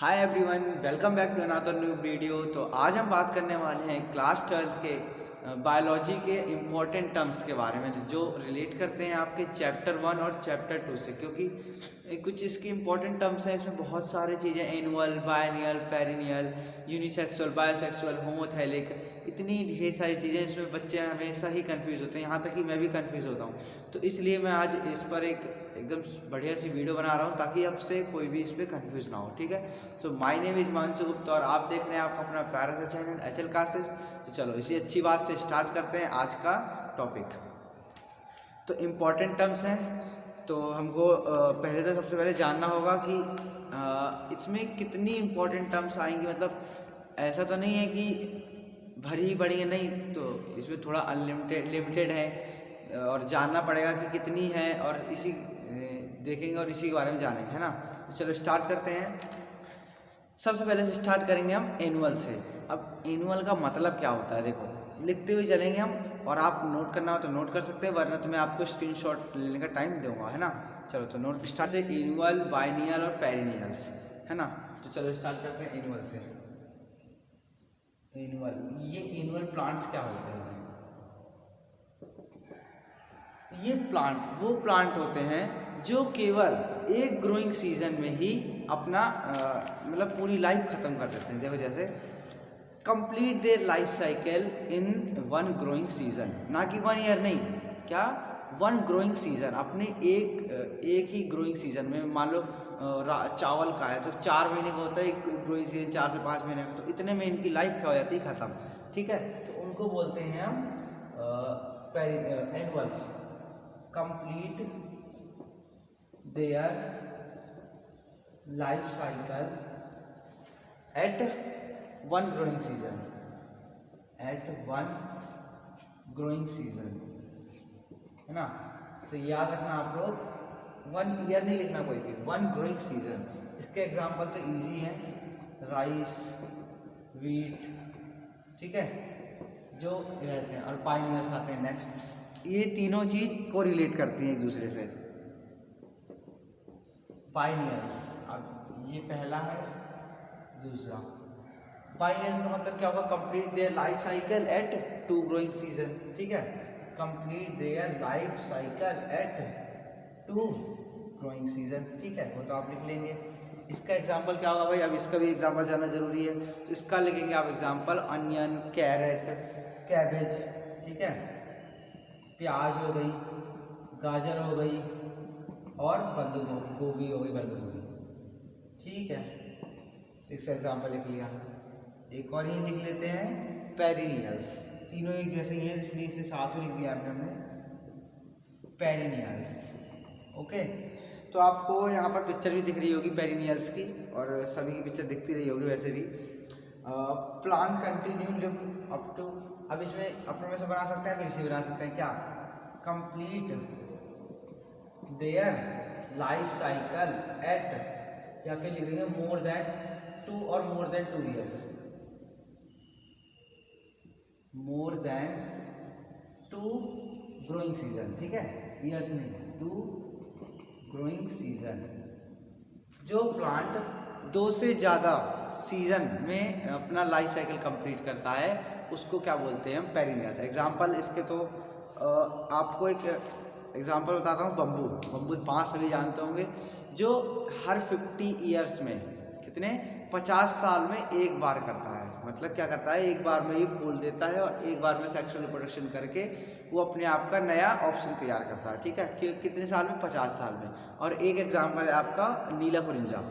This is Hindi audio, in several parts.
Hi everyone, welcome back to another new video. तो आज हम बात करने वाले हैं क्लास 12 के बायोलॉजी के इम्पोर्टेंट टर्म्स के बारे में जो रिलेट करते हैं आपके चैप्टर 1 और चैप्टर 2 से, क्योंकि कुछ इसकी इम्पोर्टेंट टर्म्स हैं। इसमें बहुत सारी चीज़ें annual, biennial, perennial, unisexual, bisexual, homothallic, इतनी ढेर सारी चीज़ें। इसमें बच्चे हमेशा ही कंफ्यूज होते हैं, यहाँ तक कि मैं भी कंफ्यूज होता हूँ। तो इसलिए मैं आज इस पर एकदम बढ़िया सी वीडियो बना रहा हूँ ताकि आपसे कोई भी इस पर कंफ्यूज ना हो। ठीक है। तो my name is Himanshu Gupta और आप देख रहे हैं आपका अपना प्यारा सा चैनल HL क्लासेस। तो चलो इसी अच्छी बात से स्टार्ट करते हैं आज का टॉपिक। तो इम्पॉर्टेंट टर्म्स हैं, तो हमको पहले तो सबसे पहले जानना होगा कि इसमें कितनी इम्पोर्टेंट टर्म्स आएंगी। मतलब ऐसा तो नहीं है कि भरी पड़ी है, नहीं, तो इसमें थोड़ा अनलिमिटेड लिमिटेड है और जानना पड़ेगा कि कितनी है, और इसी देखेंगे और इसी के बारे में जानेंगे, है ना। तो चलो स्टार्ट करते हैं। सबसे पहले से स्टार्ट करेंगे हम एनुअल से। अब एनुअल का मतलब क्या होता है, देखो लिखते हुए चलेंगे हम, और आप नोट करना हो तो नोट कर सकते हैं, वरना तो मैं आपको स्क्रीनशॉट लेने का टाइम दूंगा, है ना। चलो तो नोट स्टार्ट से एनुअल, बायनियल और पेरिनियल्स, है ना। तो चलो स्टार्ट करते हैं एनुअल से। एनुअल, ये एनुअल प्लांट्स क्या होते हैं? ये प्लांट वो प्लांट होते हैं जो केवल एक ग्रोइंग सीजन में ही अपना मतलब पूरी लाइफ ख़त्म कर देते हैं। देखो जैसे complete their life cycle in 1 growing season, ना कि 1 ईयर, नहीं, क्या 1 ग्रोइंग सीजन, अपने एक ही ग्रोइंग सीजन में। मान लो चावल का है तो 4 महीने का होता है एक ग्रोइंग सीजन, 4 से 5 महीने का, तो इतने में इनकी लाइफ क्या हो जाती है, ख़त्म। ठीक है। तो उनको बोलते हैं हम annuals. Complete their life cycle at 1 growing season, at 1 growing season, है ना। तो याद रखना आप लोग, 1 ईयर नहीं लिखना कोई भी, 1 ग्रोइंग सीजन। इसके एग्जाम्पल तो इजी हैं, राइस, वीट, ठीक है, जो रहते हैं, और पाइनियर्स आते हैं नेक्स्ट। ये तीनों चीज़ को रिलेट करती हैं एक दूसरे से। पाइनियर्स, अब ये पहला है, दूसरा। पाइनियर्स का मतलब क्या होगा? Complete their life cycle at 2 growing season, ठीक है। Complete their life cycle at 2 growing season, ठीक है, वो तो आप लिख लेंगे। इसका एग्जाम्पल क्या होगा भाई? अब इसका भी एग्जाम्पल जानना जरूरी है, तो इसका लिखेंगे आप एग्जाम्पल अनियन, कैरेट, कैबेज, ठीक है, प्याज हो गई, गाजर हो गई, और बंद गोभी हो गई, बंद गोभी, ठीक है। इसका एग्जाम्पल लिख लिया। एक और ये लिख लेते हैं पेरिनियल्स। तीनों एक जैसे ही हैं इसलिए इसके साथ में लिख दिया हमने पेरिनियल्स। ओके। तो आपको यहाँ पर पिक्चर भी दिख रही होगी पेरिनियल्स की, और सभी की पिक्चर दिखती रही होगी वैसे भी। Plant continue live up to, अब इसमें अपने में से बना सकते हैं, फिर इसे बना सकते हैं, क्या? Complete their life cycle at, या फिर लिखेंगे मोर देन 2 और more than 2 years, more than 2 growing season, ठीक है, ईयर्स नहीं, 2 ग्रोइंग सीजन। जो प्लांट 2 से ज़्यादा सीजन में अपना लाइफ साइकिल कंप्लीट करता है उसको क्या बोलते हैं हम? पेरिनियल्स। एग्जाम्पल इसके तो आपको एक एग्जाम्पल बताता हूँ, बम्बू। बम्बू बांस सभी जानते होंगे, जो हर 50 ईयर्स में, कितने, 50 साल में एक बार करता है। मतलब क्या करता है? एक बार में ही फूल देता है और एक बार में सेक्सुअल रिप्रोडक्शन करके वो अपने आप का नया ऑप्शन तैयार करता है, ठीक है। कि कितने साल में? 50 साल में। और एक एग्जाम्पल है आपका नीला कुरिंजा।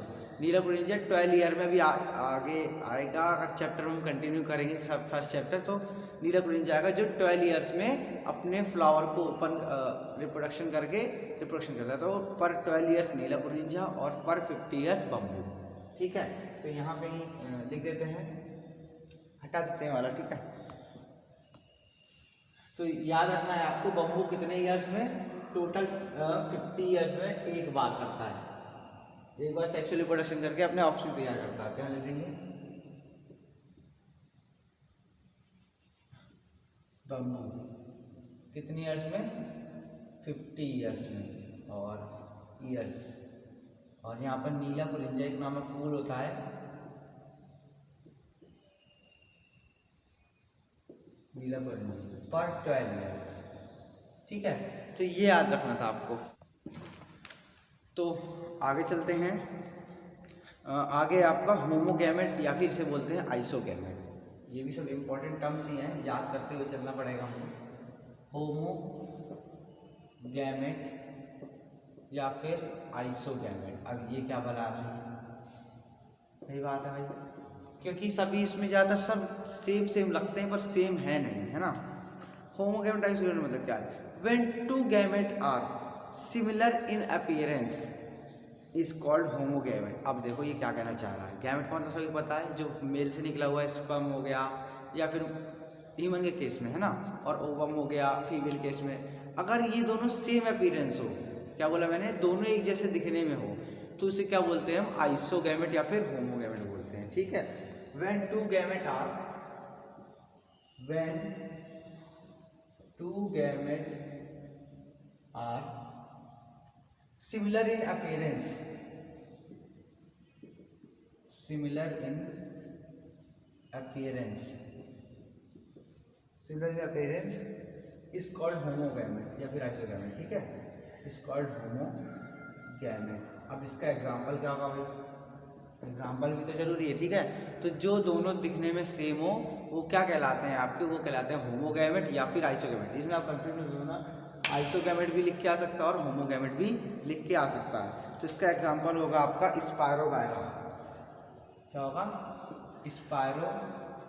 नीला कुरिंजा 12 ईयर में भी आगे आएगा, अगर चैप्टर हम कंटिन्यू करेंगे फर्स्ट चैप्टर, तो नीला कुरिंजा आएगा जो 12 ईयर्स में अपने फ्लावर को ओपन रिप्रोडक्शन करके रिप्रोडक्शन करता है। तो पर 12 ईयर्स नीला कुरिंजा और पर 50 ईयर्स बम्बू, ठीक है। तो यहाँ पे ही लिख देते हैं, हटा देते हैं वाला, ठीक है। तो याद रखना है आपको, बम्बू कितने ईयर्स में? टोटल 50 ईयर्स में एक बार करता है, एक बार सेक्सुअल रिप्रोडक्शन करके अपने ऑप्शन तैयार करता है। क्या लिख देंगे? बम्बू कितने ईयर्स में? 50 ईयर्स में, और ईयर्स। और यहाँ पर नीला कुरिंजा एक नाम का फूल होता है पर 12 ईयर्स। ठीक है, तो ये याद रखना था आपको। तो आगे चलते हैं। आगे आपका होमोगैमेट या फिर इसे बोलते हैं आइसोगैमेट। ये भी सब इम्पोर्टेंट टर्म्स ही हैं, याद करते हुए चलना पड़ेगा हमको। होमोगैमेट या फिर आइसोगैमेट। अब ये क्या बोला भाई, सही बात है भाई, क्योंकि सभी इसमें ज़्यादातर सब सेम लगते हैं पर सेम है नहीं, है ना। होमोगैमेट आइसोगैमेट मतलब क्या है? When two gamete are similar in appearance is called homogamete. अब देखो ये क्या कहना चाह रहा है। गैमेट का मतलब सभी को पता है, जो मेल से निकला हुआ है, स्पर्म हो गया, या फिर ह्यूमन के केस में, है ना, और ओवम हो गया फीमेल केस में। अगर ये दोनों सेम अपीयरेंस हो, क्या बोला मैंने, दोनों एक जैसे दिखने में हो, तो उसे क्या बोलते हैं हम, आइसोगैमेट या फिर होमोगैमेट बोलते हैं। ठीक है, when two gamete are similar in appearance is called homogamy या फिर आइसोगैमी। ठीक है, is called homogamy। अब इसका एग्जांपल क्या होगा भाई, एग्जांपल भी तो जरूरी है। ठीक है, तो जो दोनों दिखने में सेम हो वो क्या कहलाते हैं आपके, वो कहलाते हैं होमोगैमेट या फिर आइसोगैमेट। इसमें आप कंफ्यूज होना, आइसोगैमेट भी लिख के आ सकता है और होमोगैमेट भी लिख के आ सकता है। तो इसका एग्जांपल होगा आपका स्पायरोगायरा। क्या होगा, स्पायरोगायरा।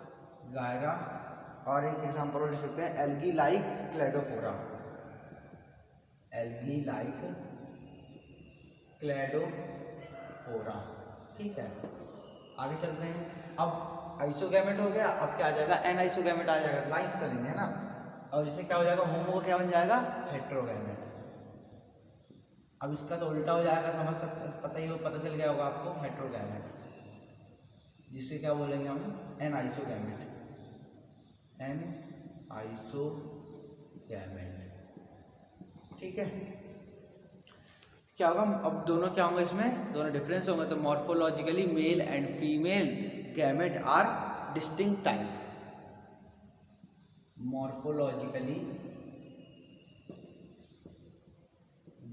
और एक एग्जांपल लिख सकते हैं एल्गी लाइक क्लेडोफोरा। ठीक है, आगे चलते हैं। अब आइसोगैमेट हो गया, अब क्या आ जाएगा, एन आइसोगैमेट आ जाएगा। लाइन्स चलेंगे, है ना। और इससे क्या हो जाएगा, होमो क्या बन जाएगा, हेट्रोगैमेट। अब इसका तो उल्टा हो जाएगा, समझ सकते, पता चल गया होगा आपको, हेट्रोगैमेट, जिससे क्या बोलेंगे हम, एन आइसोगैमेट। ठीक है, क्या होगा, अब दोनों क्या होंगे, इसमें दोनों डिफरेंस होंगे। तो morphologically male and female gamete are distinct type. Morphologically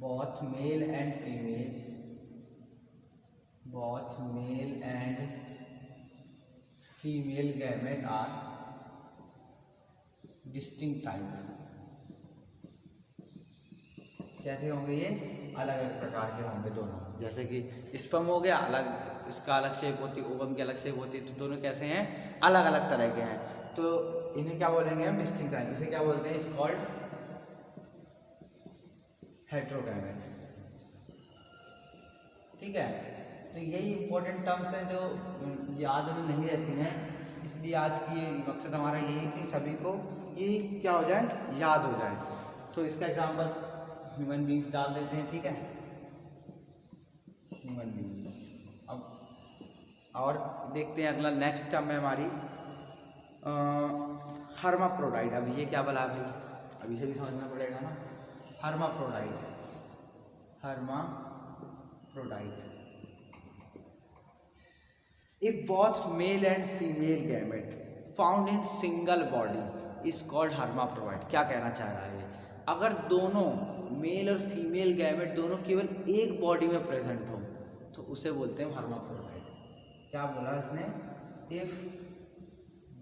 both male and female gamete are distinct type। कैसे होंगे ये, अलग अलग प्रकार के होंगे दोनों। जैसे कि स्पर्म हो गया अलग, इसका अलग शेप होती है, ओवम की अलग शेप होती है, तो दोनों कैसे हैं, अलग अलग तरह के हैं। तो इन्हें क्या बोलेंगे हम, डिस्टिंक्ट टाइप। इसे क्या बोलते हैं, इस कॉल्ड हेट्रोगैमेट। ठीक है, तो यही इंपॉर्टेंट टर्म्स हैं जो याद में नहीं रहती हैं, इसलिए आज की मकसद हमारा यही है कि सभी को ये क्या हो जाए, याद हो जाए। तो इसका एग्जांपल ह्यूमन बींग्स डाल देते हैं। ठीक है, ह्यूमन बींग्स। अब और देखते हैं अगला नेक्स्ट टर्म है हमारी हर्माफ्रोडाइट। अब ये क्या बोला भाई, अभी से भी समझना पड़ेगा ना। Hermaphrodite if both male and female gamete found in single body is called hermaphrodite। क्या कहना चाह रहा है, अगर दोनों मेल और फीमेल गैमेट दोनों केवल एक बॉडी में प्रेजेंट हो तो उसे बोलते हैं हर्माफ्रोडाइट। क्या बोला इसने, if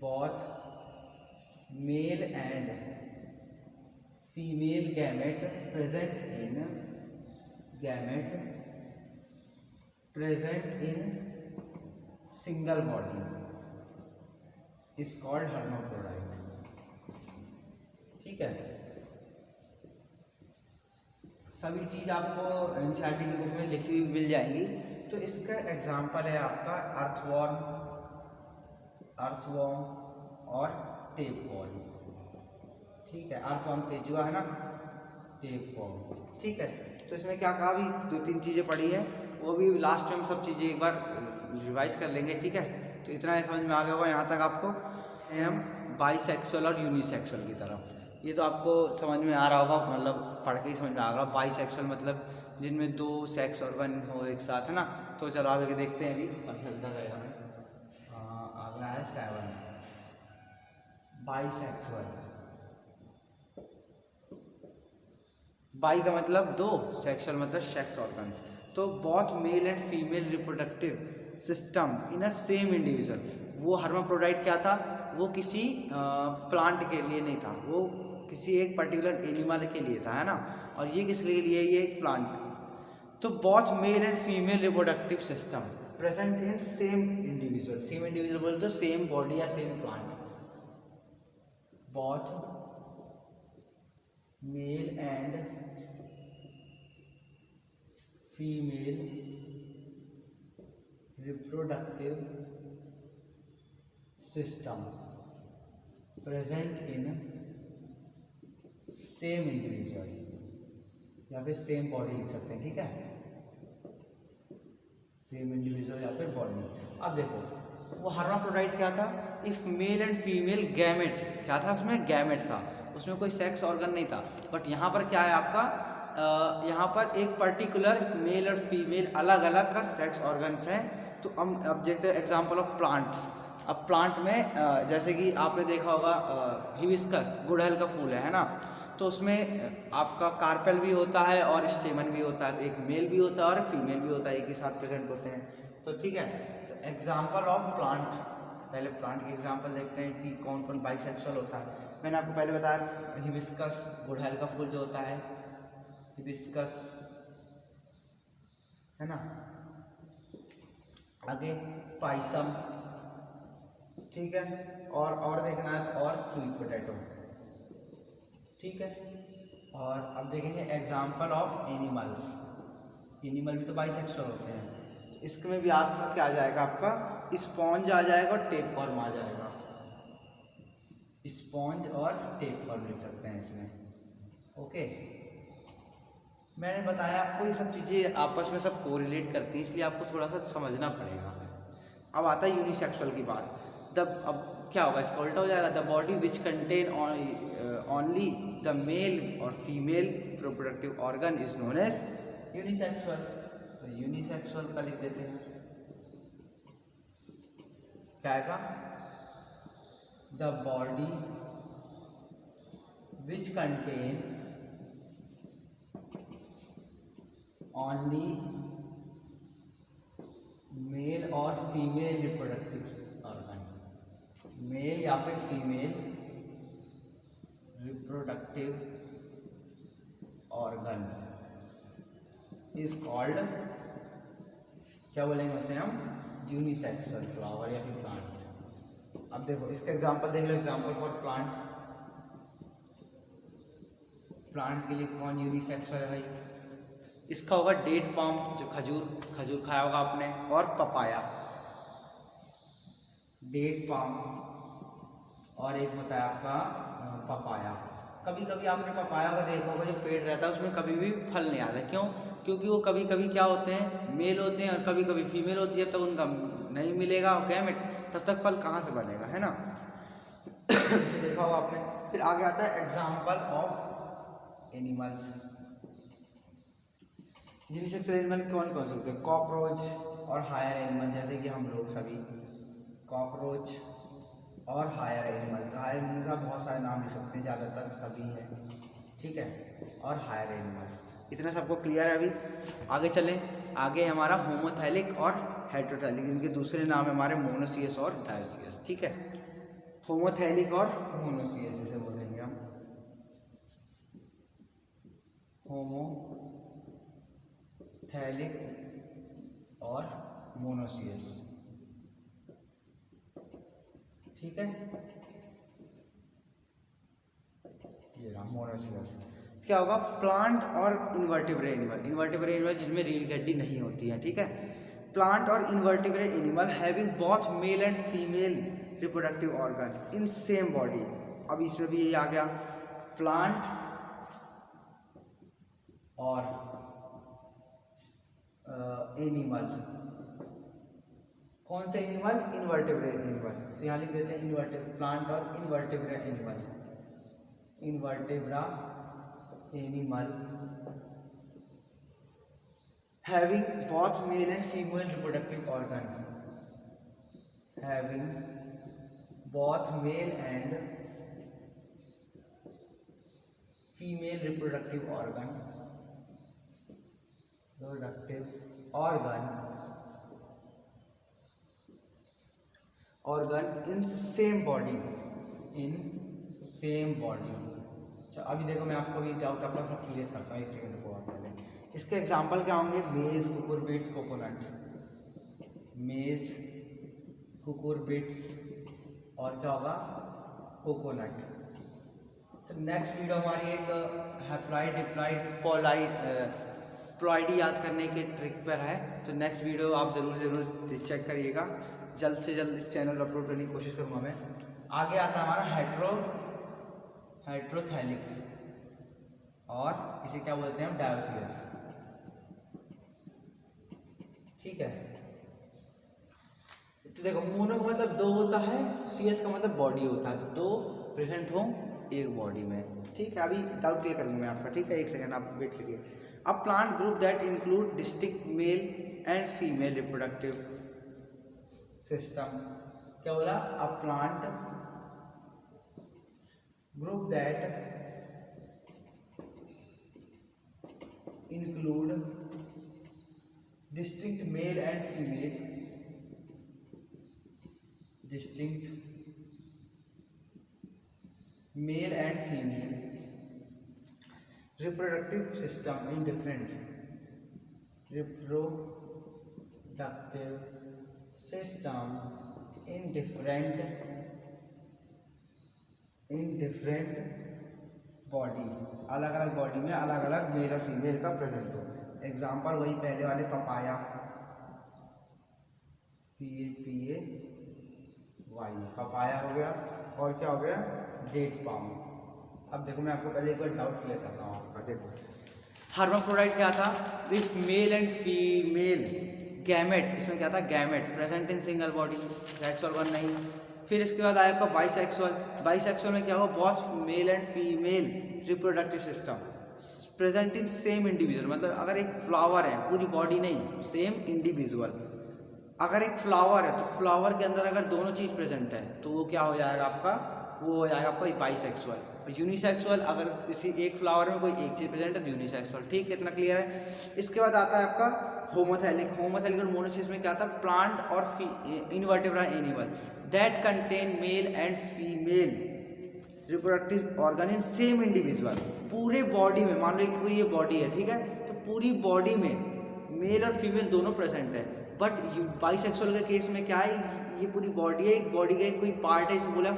both male and female gamete present in single body is called hermaphrodite। ठीक है, सभी चीज आपको एनसीईआरटी की बुक में लिखी हुई मिल जाएंगी। तो इसका एग्जांपल है आपका अर्थवॉर्म और टेपवॉर्म। ठीक है, अर्थवॉर्म केचुआ है ना, टेपवॉर्म। ठीक है, तो इसमें क्या कहा, अभी 2-3 चीज़ें पढ़ी है, वो भी लास्ट में हम सब चीज़ें एक बार रिवाइज कर लेंगे। ठीक है, तो इतना समझ में आ गया होगा यहाँ तक आपको। हम बाइसेक्सुअल और यूनिसेक्सुअल की तरफ, ये तो आपको समझ में आ रहा होगा, मतलब पढ़ के ही समझ में आ रहा होगा। बाइसेक्सुअल मतलब जिनमें 2 सेक्स ऑर्गन हो एक साथ, है ना। तो चलो आगे देखते हैं, अभी पता चलता रहेगा हमें। अगला है 7 बाइसेक्सुअल। बाई का मतलब दो, सेक्सुअल मतलब सेक्स ऑर्गन्स। तो both male and female reproductive system in a same individual. वो हर्माफ्रोडाइट क्या था, वो किसी प्लांट के लिए नहीं था, वो किसी एक पर्टिकुलर एनिमल के लिए था, है ना। और ये किस लिए ये एक प्लांट। तो both male and female reproductive system present in same individual. Same individual बोले तो सेम बॉडी या same plant. Both male and female reproductive system present in same individual, या फिर सेम बॉडी लिख सकते हैं, ठीक है। सेम इंडिविजुअल या फिर बॉडी। अब देखो वो हर्माफ्रोडाइट क्या था, if mail and female gamete, क्या था उसमें, गैमेट था, उसमें कोई सेक्स ऑर्गन नहीं था। बट यहाँ पर क्या है आपका, यहाँ पर एक पर्टिकुलर मेल और फीमेल अलग अलग का सेक्स ऑर्गन्स हैं। तो हम अब देखते हैं एग्जांपल ऑफ प्लांट्स। अब प्लांट में जैसे कि आपने देखा होगा हिबिस्कस, गुड़हल का फूल है ना, तो उसमें आपका कार्पेल भी होता है और स्टेमन भी होता है। तो एक मेल भी होता है और फीमेल भी होता है, एक ही साथ प्रेजेंट होते हैं। तो ठीक है, तो एग्जाम्पल ऑफ प्लांट, पहले प्लांट के एग्जाम्पल देखते हैं कि कौन कौन बाइसेक्सुअल होता है। मैंने आपको पहले बताया हिबिस्कस, गुड़हल का फूल जो होता है हिबिस्कस, है ना। आगे पाइसम, ठीक है, और देखना है और स्वीट पोटैटो, ठीक है। और अब देखेंगे एग्जाम्पल ऑफ एनिमल्स। एनिमल भी तो बाइसेक्सुअल होते हैं। इसमें भी आपका क्या आ जाएगा, आपका स्पॉन्ज आ जाएगा और टेपवर्म आ जाएगा। स्पॉन्ज और टेपवर्म लिख सकते हैं इसमें, ओके। मैंने बताया आपको ये सब चीज़ें आपस में सब कोरिलेट करती हैं, इसलिए आपको थोड़ा सा समझना पड़ेगा। अब आता है यूनिसेक्सुअल की बात। अब क्या होगा, इसका उल्टा हो जाएगा। The body which contain only the male और female reproductive organ is known as unisexual. तो यूनिसेक्सुअल का लिख देते हैं, क्या आएगा, the body which contain only male और फीमेल रिप्रोडक्टिव ऑर्गन, मेल या फिर female reproductive organ is called, क्या बोलेंगे उसे हम, यूनिसेक्सुअल फ्लावर या फिर प्लांट। अब देखो इसका एग्जांपल देख लो, एग्जांपल फॉर प्लांट। प्लांट के लिए कौन यूनिसेक्सुअल है भाई, इसका होगा डेट पाम, जो खजूर खाया होगा आपने, और पपाया। डेट पाम और एक होता है आपका पपाया। कभी कभी आपने पपाया को देखा होगा, जो पेड़ रहता है उसमें कभी भी फल नहीं आता। क्यों, क्योंकि वो कभी कभी क्या होते हैं, मेल होते हैं, और कभी कभी फीमेल होती है। जब तक उनका नहीं मिलेगा गैमेट, तब तक फल कहाँ से बनेगा, है ना। देखा होगा आपने। फिर आगे आता है example of animals. Unisexual animal कौन कौन से होते हैं, कॉकरोच और हायर एनिमल, जैसे कि हम लोग सभी कॉकरोच और हायर एनिमल। हायर एनिमल का बहुत सारे नाम लिख सकते हैं, ज़्यादातर सभी है, ठीक है। और हायर एनिमल्स, इतना सबको क्लियर है। अभी आगे चलें। आगे हमारा होमोथैलिक और हेटेरोथैलिक, इनके दूसरे नाम है हमारे मोनोसियस और डायोसियस, ठीक है। होमोथैलिक और मोनोसियस इसे बोलेंगे हम, होमोथैलिक और मोनोसियस, ठीक है। ये रहा मोनोसियस। क्या होगा, प्लांट और इन्वर्टिब्रेट एनिमल। इन्वर्टिब्रेट एनिमल जिनमें रीढ़ की हड्डी नहीं होती है, ठीक है। प्लांट और invertebrate animal having both male and female reproductive organ in same body. अब इसमें भी यही आ गया, प्लांट और एनिमल। कौन से एनिमल, इन्वर्टिब्रेट एनिमल। तो यहाँ लिख देते हैं इन्वर्टिब्रेट, प्लांट और invertebrate animal. Invertebrate animal having both male and female reproductive organ, having both male and female reproductive organ in same body. अच्छा अभी देखो मैं आपको भी डाउट अपना सब क्लियर करता हूँ, एक सेकंड को और पहले। इसके एग्जांपल क्या होंगे? मेज कुकुरबिट्स कोकोनट, मेज कुकुरबिट्स और क्या होगा? कोकोनट। तो नेक्स्ट वीडियो हमारी एक हैप्लॉइड डिप्लॉइड प्लॉइडी याद करने के ट्रिक पर है। तो नेक्स्ट वीडियो आप ज़रूर चेक करिएगा। जल्द से जल्द इस चैनल पर अपलोड करने की कोशिश करूँगा मैं। आगे आता है हमारा हाइड्रोथैलिक और इसे क्या बोलते हैं हम? डायोसियस। ठीक है, तो देखो मोनो का मतलब दो होता है, सीएस का मतलब बॉडी होता है, तो दो प्रेजेंट हो एक बॉडी में। ठीक है, अभी डाउट क्लियर करूँगा मैं आपका। ठीक है, एक सेकंड आप वेट करिए। A plant group that include distinct mail and female reproductive system. क्या बोला? A plant group that include distinct mail and female reproductive system in different body, अलग अलग बॉडी में अलग अलग मेल और फीमेल का प्रेजेंट हो। एग्जाम्पल वही पहले वाले, पपाया PAPAY, पपाया हो गया, और क्या हो गया? Date palm. अब देखो मैं आपको पहले एक बार डाउट क्लियर करता हूँ आपका। देखो हर्माफ्रोडाइट क्या था? With mail and female gamete. इसमें क्या था? Gamete present in single body, sexual one नहीं। फिर इसके बाद आया आपका बाइसेक्सुअल में क्या होगा? Both male and female reproductive system present in same individual. मतलब अगर एक फ्लावर है, पूरी बॉडी नहीं, सेम इंडिविजुअल। अगर एक फ्लावर है तो फ्लावर के अंदर अगर दोनों चीज़ प्रेजेंट है तो वो क्या हो जाएगा आपका? वो हो जाएगा आपका बाइसेक्सुअल। यूनिसेक्सुअल, अगर किसी एक फ्लावर में कोई एक चीज़ प्रेजेंट है तो यूनिसेक्सुअल। ठीक है, इतना क्लियर है। इसके बाद आता है आपका होमोथैलिक और मोनोसिस में क्या था? प्लांट और invertebrate animal that contain male and female reproductive organ in same individual. पूरे बॉडी में, मान लो एक पूरी ये बॉडी है, ठीक है, तो पूरी बॉडी में मेल और फीमेल दोनों प्रेजेंट है। बट बाइसेक्सुअल के केस में क्या है? ये पूरी बॉडी है, एक बॉडी का एक कोई पार्ट है, इसे बोला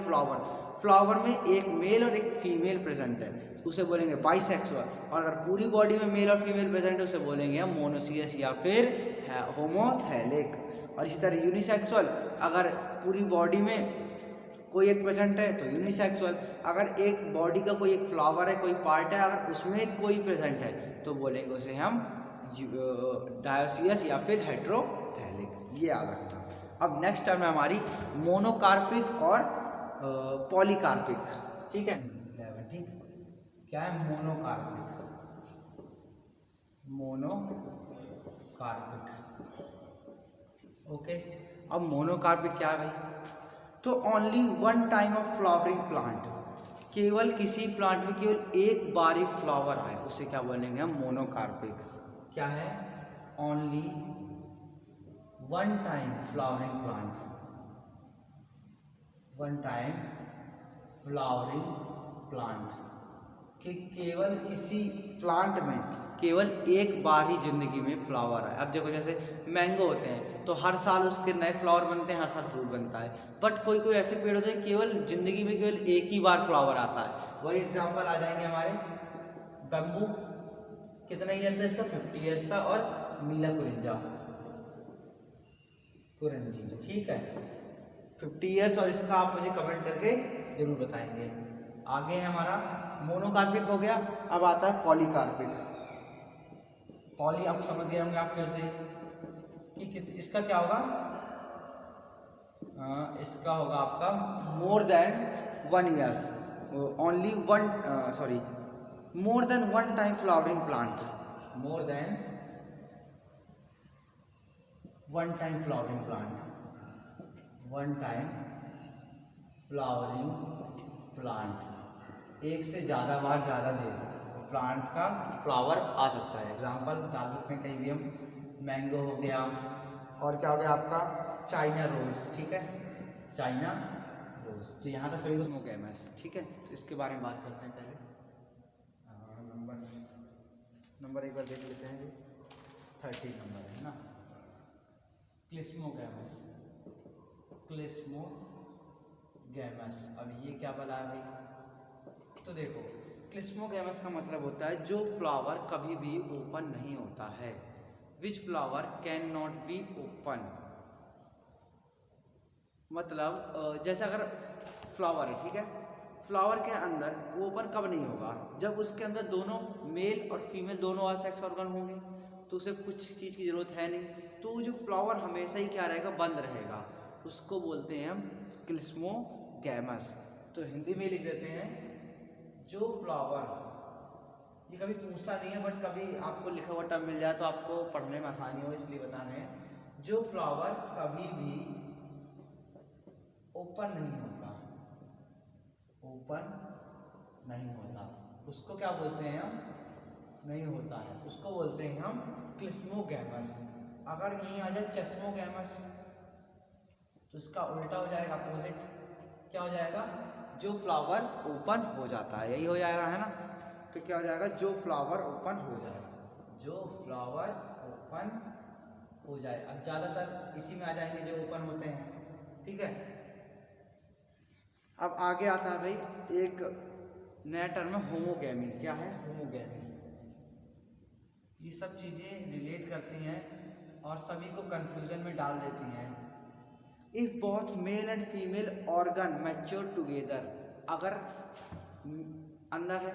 फ्लावर में एक मेल और एक फीमेल प्रेजेंट है, उसे बोलेंगे बाइसेक्सुअल। और अगर पूरी बॉडी में मेल और फीमेल प्रेजेंट है उसे बोलेंगे हम मोनोसियस या फिर होमोथैलिक। और इसी तरह यूनिसेक्सुअल, अगर पूरी बॉडी में कोई एक प्रेजेंट है तो यूनिसेक्सुअल। अगर एक बॉडी का कोई एक फ्लावर है, कोई पार्ट है, अगर उसमें कोई प्रेजेंट है तो बोलेंगे उसे हम डायोसियस या फिर हेट्रोथैलिक। ये याद रखना। अब नेक्स्ट टर्म है हमारी मोनोकार्पिक और पॉलीकार्पिक। ठीक है, ठीक, क्या है? मोनोकार्पिक। ओके, अब मोनोकार्पिक क्या है भाई? तो only one time of flowering plant, केवल किसी प्लांट में केवल एक बार ही फ्लावर आए, उसे क्या बोलेंगे हम? मोनोकार्पिक। क्या है? Only one time flowering plant, कि केवल किसी प्लांट में केवल एक बार ही जिंदगी में फ्लावर आए। अब देखो जैसे मैंगो होते हैं तो हर साल उसके नए फ्लावर बनते हैं, हर साल फ्रूट बनता है। बट कोई कोई ऐसे पेड़ होते हैं केवल जिंदगी में केवल एक ही बार फ्लावर आता है। वही एग्जाम्पल आ जाएंगे हमारे बम्बू, कितना ईयर था इसका? 50 ईयर्स था। और नीला कुरंजी, ठीक है, 50 ईयर्स। और इसका आप मुझे कमेंट करके जरूर बताएंगे। आगे है हमारा मोनोकार्पिक हो गया। अब आता है पॉलीकार्पिक। पॉली आप समझ गए होंगे आप फिर से कि इसका क्या होगा? इसका होगा आपका more than 1 years, only more than one time flowering plant, more than one time flowering plant, एक से ज़्यादा बार ज़्यादा देर प्लांट का फ्लावर आ सकता है। एग्जांपल डाल सकते हैं कहीं भी हम, मैंगो हो गया, और क्या हो गया आपका चाइना रोज, ठीक है, चाइना रोज। तो यहाँ तक सभी क्लिस्मोगैमस, ठीक है। तो इसके बारे में बात करते हैं पहले। नंबर एक बार देख लेते हैं जी, 13 नंबर है ना, क्लिस्मोगैमस, क्लिस्मोगैमस। अब ये क्या बोला है भाई, तो देखो क्लिस्मोगैमस का मतलब होता है जो फ्लावर कभी भी ओपन नहीं होता है, विच flower can not be open. मतलब जैसे अगर फ्लावर है, ठीक है, फ्लावर के अंदर वो ओपन कब नहीं होगा, जब उसके अंदर दोनों मेल और फीमेल दोनों सेक्स ऑर्गन होंगे, तो उसे कुछ चीज़ की ज़रूरत है नहीं, तो जो फ्लावर हमेशा ही क्या रहेगा, बंद रहेगा, उसको बोलते हैं हम क्लिस्मोगैमस। तो हिंदी में लिख देते हैं जो फ्लावर, ये कभी पूछता नहीं है बट कभी आपको लिखा हुआ टर्म मिल जाए तो आपको पढ़ने में आसानी हो, इसलिए बता रहे हैं। जो फ्लावर कभी भी ओपन नहीं होता, ओपन नहीं होता, उसको क्या बोलते हैं हम, नहीं होता है, उसको बोलते हैं हम क्लिस्मोगैमस। अगर यहीं आ जाए चेस्मोगैमस, तो इसका उल्टा हो जाएगा, अपोजिट, क्या हो जाएगा, जो फ्लावर ओपन हो जाता है, यही हो जाएगा, है ना। तो क्या हो जाएगा, जो फ्लावर ओपन हो जाए, जो फ्लावर ओपन हो जाए। अब ज़्यादातर इसी में आ जाएंगे जो ओपन होते हैं, ठीक है। अब आगे आता है भाई एक नया टर्म है होमोगैमी। क्या है होमोगैमी, ये सब चीज़ें रिलेट करती हैं और सभी को कंफ्यूजन में डाल देती हैं। If both male and female organ mature together, अगर अंदर है,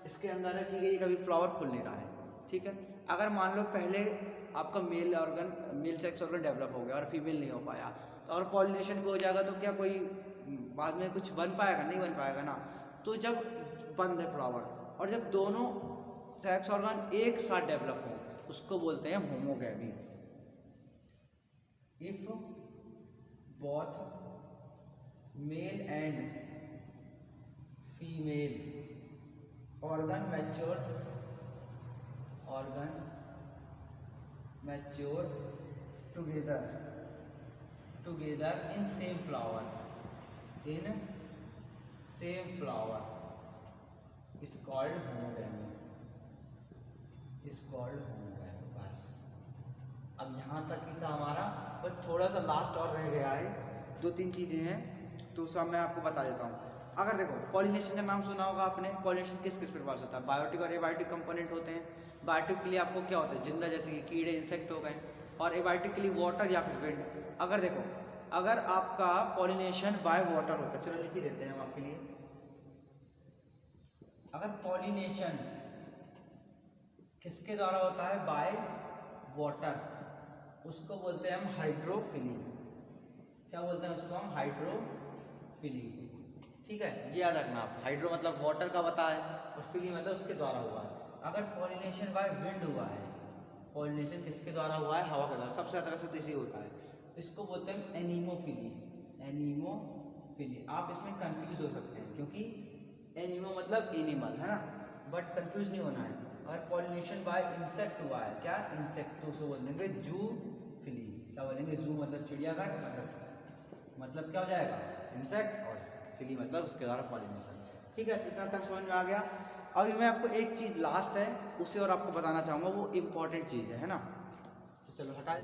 इसके अंदर है, ठीक है, ये कभी फ्लावर खुल नहीं रहा है, ठीक है। अगर मान लो पहले आपका male organ, male sex organ develop हो गया और फीमेल नहीं हो पाया, तो अगर पॉलिनेशन को हो जाएगा तो क्या कोई बाद में कुछ बन पाएगा, नहीं बन पाएगा ना। तो जब बंद है फ्लावर और जब दोनों सेक्स ऑर्गन एक साथ डेवलप हो, उसको बोलते हैं homogamy. If both male and female organ mature together in same flower is called homogamy, बस। अब यहाँ तक ही था हमारा, बस थोड़ा सा लास्ट और रह गया है, 2-3 चीज़ें हैं, तो सब मैं आपको बता देता हूँ। अगर देखो पॉलिनेशन का नाम सुना होगा आपने, पॉलिनेशन किस किस प्रकार से होता है, बायोटिक और एबायोटिक कंपोनेंट होते हैं। बायोटिक के लिए आपको क्या होता है, जिंदा, जैसे कि कीड़े, इंसेक्ट हो गए, और एबायोटिक के लिए वाटर या फिर विंड। अगर देखो, अगर आपका पॉलिनेशन बाय वाटर होता है, चलो लिख ही देते हैं हम आपके लिए। अगर पॉलिनेशन किसके द्वारा होता है, बाय वाटर, उसको बोलते हैं हम हाइड्रोफिली। क्या बोलते हैं उसको हम, हाइड्रोफिली, ठीक है। ये याद रखना आप, हाइड्रो मतलब वाटर का बता है और फिली मतलब उसके द्वारा हुआ है। अगर पॉलिनेशन बाय विंड हुआ है, पॉलिनेशन किसके द्वारा हुआ है, हवा के द्वारा, सबसे ज़्यादा वैसे तो इसी होता है, इसको बोलते हैं एनीमोफिली। एनीमोफिली, आप इसमें कंफ्यूज हो सकते हैं क्योंकि एनिमो मतलब एनिमल, है ना, बट कंफ्यूज नहीं होना है। अगर पॉलिनेशन बाय इंसेक्ट हुआ है, क्या इंसेक्ट, तो उसे बोल देंगे जूफिली। क्या बोलेंगे, जू मतलब चिड़ियाघर, मतलब क्या हो जाएगा, इंसेक्ट, और फिली मतलब उसके द्वारा पॉलिनेशन, ठीक है। इतना तक समझ में आ गया। अभी मैं आपको एक चीज़ लास्ट है उसे और आपको बताना चाहूँगा, वो इम्पॉर्टेंट चीज़ है ना। तो चलो हटाए।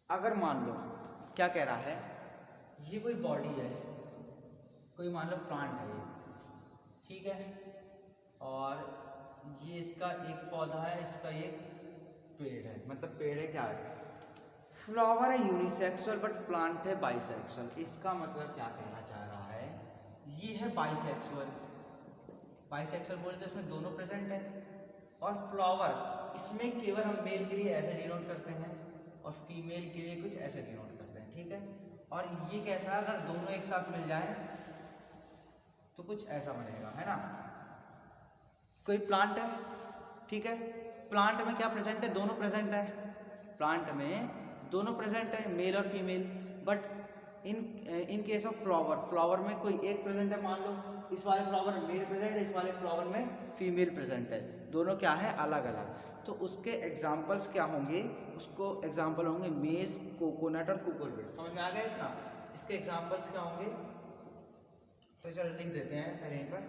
अगर मान लो क्या कह रहा है, ये कोई बॉडी है, कोई मान लो प्लांट है ये, ठीक है, और ये इसका एक पौधा है, इसका एक पेड़ है, मतलब पेड़ है, क्या है, फ्लावर है यूनिसेक्सुअल बट प्लांट है बाइसेक्सुअल। इसका मतलब क्या कहना चाह रहा है, ये है बाइसेक्सुअल, बाइसेक्सुअल बोले तो इसमें दोनों प्रेजेंट है, और फ्लावर इसमें केवल हम मेल के लिए ऐसे डिनोट करते हैं और फीमेल के लिए कुछ ऐसे डिनोट करते हैं, ठीक है। और ये कैसा है, अगर दोनों एक साथ मिल जाए तो कुछ ऐसा बनेगा, है ना। कोई प्लांट है, ठीक है, प्लांट में क्या प्रेजेंट है, दोनों प्रेजेंट है, प्लांट में दोनों प्रेजेंट है, मेल और female, but in case of flower में कोई एक प्रेजेंट है, मान लो इस वाले फ्लावर में मेल प्रेजेंट है, इस वाले फ्लावर में फीमेल प्रेजेंट है, दोनों क्या है अलग अलग, तो उसके एग्जाम्पल्स क्या होंगे, उसको एग्जाम्पल होंगे मेज, कोकोनट और कुकुरबिट। समझ में आ गया इतना? इसके एग्जाम्पल्स क्या होंगे, तो चलो लिख देते हैं पहले यहीं पर।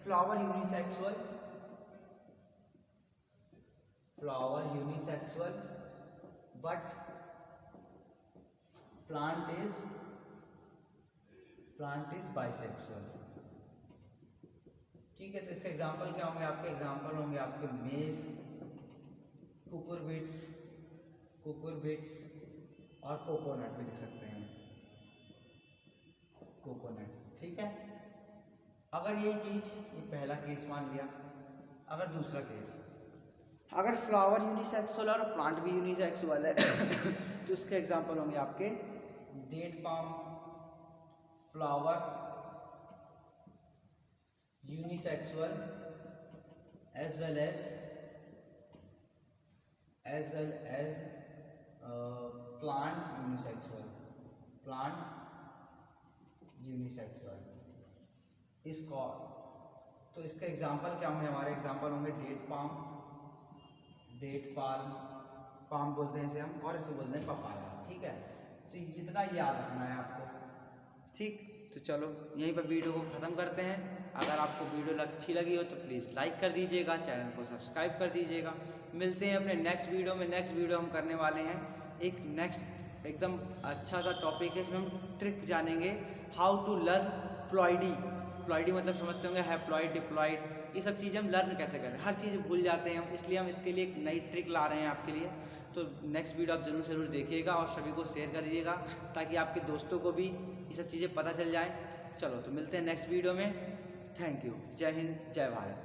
Flower unisexual but plant is bisexual. ठीक है, तो इसके एग्जाम्पल क्या होंगे आपके, एग्जाम्पल होंगे आपके मेज, कुकुरबिट्स और कोकोनट भी लिख सकते हैं, कोकोनट। ठीक है, अगर यही चीज, ये पहला केस मान लिया, अगर दूसरा केस, अगर फ्लावर यूनिसेक्सुअल और प्लांट भी यूनिसेक्सुअल है तो उसके एग्जाम्पल होंगे आपके date palm, flower unisexual as well as plant unisexual. इसको तो इसका एग्जाम्पल क्या होंगे, हमारे एग्जाम्पल होंगे डेट पाम बोलते हैं इसे हम, और इसे बोलते हैं पपाया। ठीक है, तो इतना याद रखना है आपको। ठीक, तो चलो यहीं पर वीडियो को ख़त्म करते हैं। अगर आपको वीडियो अच्छी लगी हो तो प्लीज़ लाइक कर दीजिएगा, चैनल को सब्सक्राइब कर दीजिएगा। मिलते हैं अपने नेक्स्ट वीडियो में। नेक्स्ट वीडियो हम करने वाले हैं एक नेक्स्ट एकदम अच्छा सा टॉपिक है, इसमें हम ट्रिक जानेंगे how to learn ploidy. Ploidy मतलब समझते होंगे, हैप्लॉइड, डिप्लॉइड, ये सब चीज़ें हम लर्न कैसे करें, हर चीज़ भूल जाते हैं हम, इसलिए हम इसके लिए एक नई ट्रिक ला रहे हैं आपके लिए। तो नेक्स्ट वीडियो आप ज़रूर देखिएगा और सभी को शेयर कर दीजिएगा ताकि आपके दोस्तों को भी ये सब चीज़ें पता चल जाएँ। चलो तो मिलते हैं नेक्स्ट वीडियो में। Thank you. जय हिंद, जय भारत।